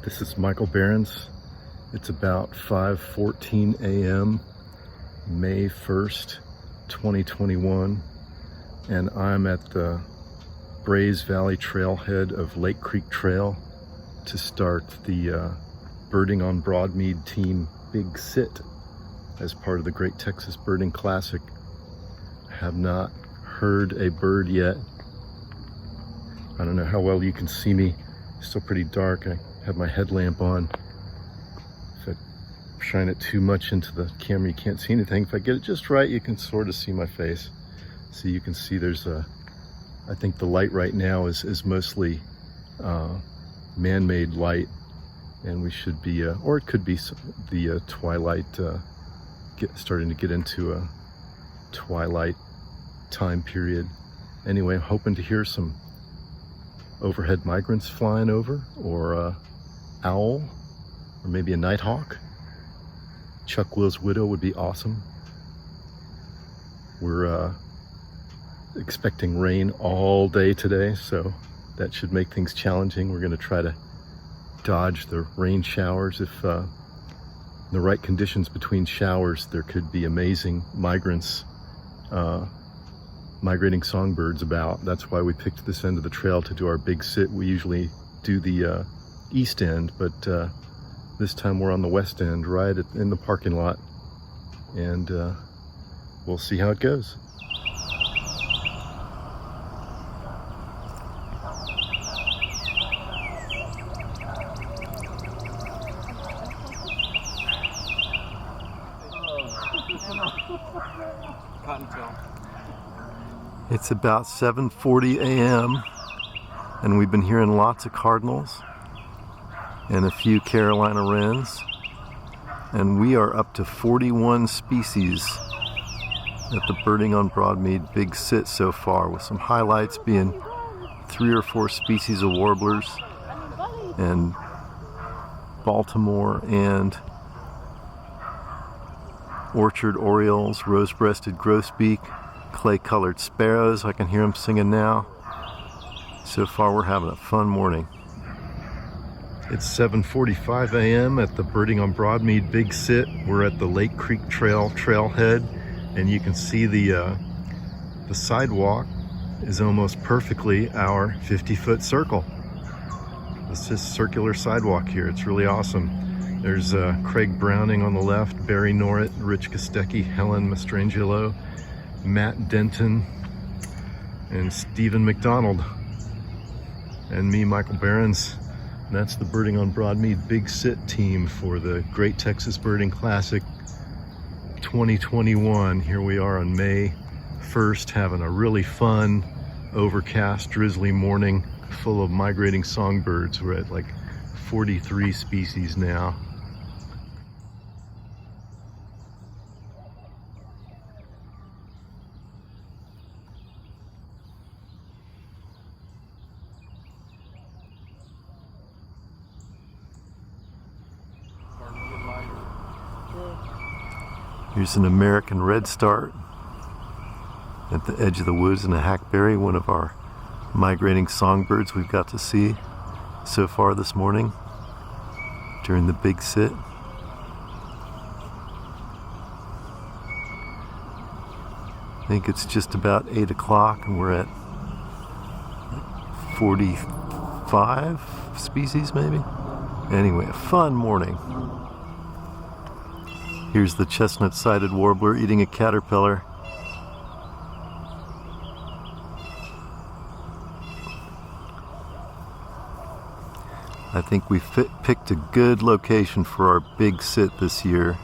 This is Michael Behrens. It's about 5:14 a.m. May 1st, 2021, and I'm at the Brays Valley trailhead of Lake Creek Trail to start the Birding on Broadmeade Team Big Sit as part of the Great Texas Birding Classic. I have not heard a bird yet. I don't know how well you can see me. It's still pretty dark. I have my headlamp on. If I shine it too much into the camera, you can't see anything. If I get it just right, you can sort of see my face. So you can see there's I think the light right now is mostly man-made light, and we should be, or it could be the twilight, starting to get into a twilight time period. Anyway, I'm hoping to hear some overhead migrants flying over, or owl, or maybe a nighthawk. Chuck Will's widow would be awesome. We're expecting rain all day today, so that should make things challenging. We're going to try to dodge the rain showers. If the right conditions between showers, there could be amazing migrants, migrating songbirds about. That's why we picked this end of the trail to do our big sit. We usually do the east end, but this time we're on the west end, right in the parking lot, and we'll see how it goes. It's about 7:40 a.m. and we've been hearing lots of cardinals and a few Carolina wrens, and we are up to 41 species at the Birding on Broadmeade Big Sit so far, with some highlights being 3 or 4 species of warblers and Baltimore and orchard orioles, rose-breasted grosbeak, clay-colored sparrows. I can hear them singing now. So far we're having a fun morning. It's 7:45 a.m. at the Birding on Broadmeade Big Sit. We're at the Lake Creek Trail trailhead, and you can see the sidewalk is almost perfectly our 50-foot circle. It's just circular sidewalk here. It's really awesome. There's Craig Browning on the left, Barry Norrit, Rich Kostecki, Helen Mastrangelo, Matt Denton, and Stephen McDonald, and me, Michael Behrens. And that's the Birding on Broadmeade Big Sit team for the Great Texas Birding Classic 2021. Here we are on May 1st, having a really fun, overcast, drizzly morning full of migrating songbirds. We're at like 43 species now. Here's an American Redstart at the edge of the woods in a hackberry, one of our migrating songbirds we've got to see so far this morning during the Big Sit. I think it's just about 8 o'clock and we're at 45 species maybe. Anyway, a fun morning. Here's the Chestnut-sided Warbler eating a caterpillar. I think we picked a good location for our big sit this year.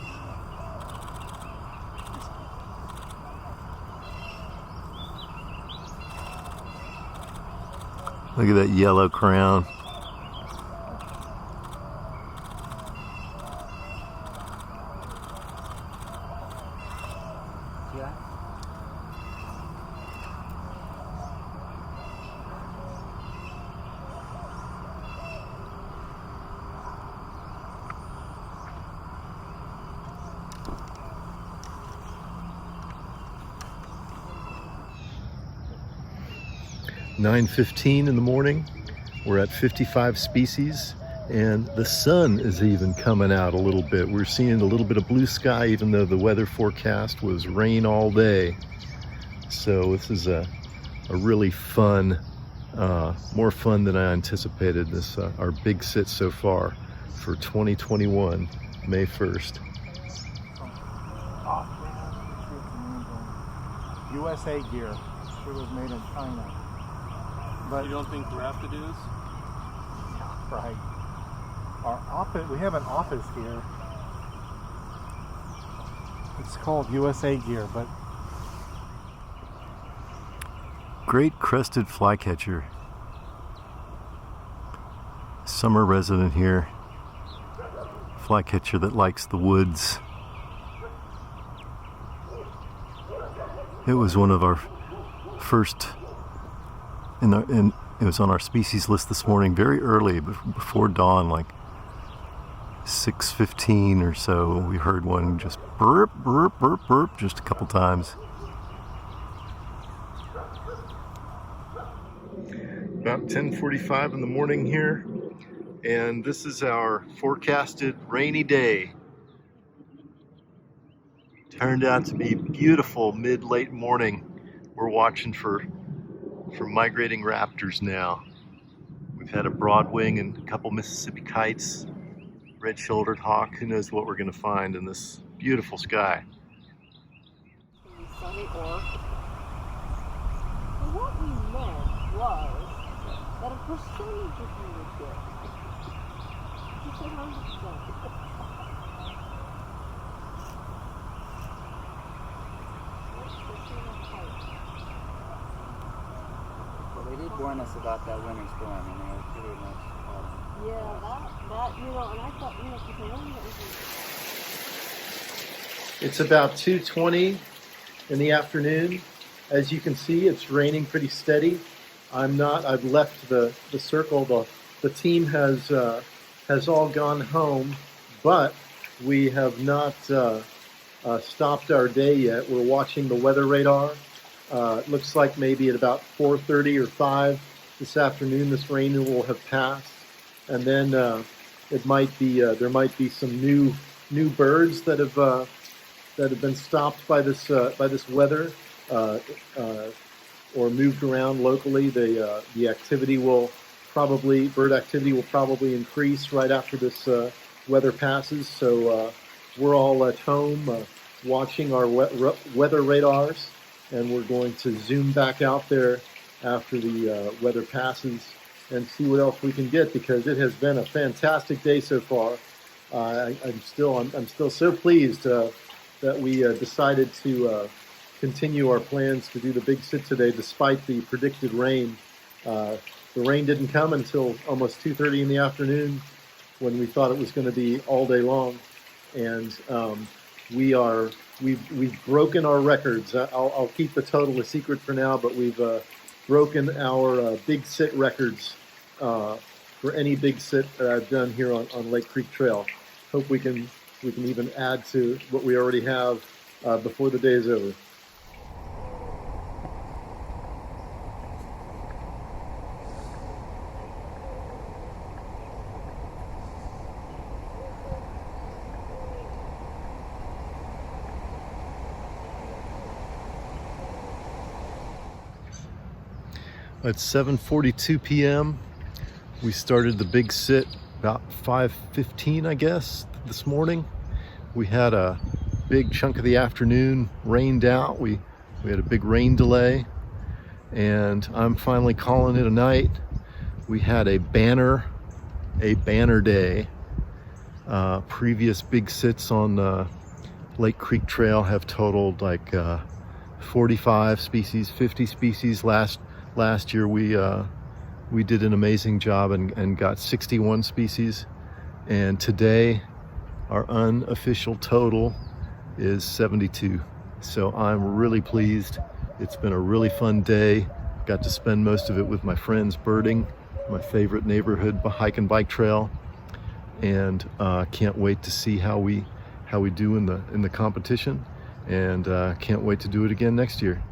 Look at that yellow crown. "9:15 in the morning. We're at 55 species, And the sun is even coming out a little bit. We're seeing a little bit of blue sky, even though the weather forecast was rain all day. So this is a really fun, more fun than I anticipated. This our big sit so far for 2021, May 1st. USA gear. It was made in China. But you don't think we have to do this? Yeah, right. Our office, we have an office here. It's called USA gear, but Great Crested Flycatcher. Summer resident here. Flycatcher that likes the woods. It was one of our first, it was on our species list this morning, very early, before dawn, like 6:15 or so. We heard one just burp, burp, burp, burp, just a couple times. About 10:45 in the morning here, and this is our forecasted rainy day. Turned out to be beautiful mid-late morning. We're watching for migrating raptors now. We've had a broadwing and a couple Mississippi kites, red-shouldered hawk. Who knows what we're going to find in this beautiful sky. Sunny or what we meant was that a percentage of you would get. You said 100%. Well, they did warn us about that winter storm, and they were pretty much Yeah, that, you know, and I thought, you know, because I know that was it's about 2:20 in the afternoon. As you can see, it's raining pretty steady. I've left the circle. The team has all gone home, but we have not stopped our day yet. We're watching the weather radar. It looks like maybe at about 4:30 or 5 this afternoon, this rain will have passed, and then it might be there might be some new birds that have been stopped by this weather or moved around locally. The bird activity will probably increase right after this weather passes. So we're all at home watching our weather radars, and we're going to zoom back out there after the weather passes and see what else we can get, because it has been a fantastic day so far. I'm still so pleased that we decided to continue our plans to do the big sit today, despite the predicted rain. The rain didn't come until almost 2:30 in the afternoon, when we thought it was going to be all day long, and we've broken our records. I'll keep the total a secret for now, but we've broken our big sit records for any big sit that I've done here on Lake Creek Trail. Hope we can even add to what we already have before the day is over. It's 7:42 p.m. We started the big sit about 5:15, I guess, this morning. We had a big chunk of the afternoon rained out. We had a big rain delay, and I'm finally calling it a night. We had a banner day. Previous big sits on Lake Creek Trail have totaled like 45 species, 50 species. Last year we did an amazing job and got 61 species, and today our unofficial total is 72. So I'm really pleased. It's been a really fun day. Got to spend most of it with my friends birding, my favorite neighborhood hike and bike trail, and can't wait to see how we do in the competition, and can't wait to do it again next year.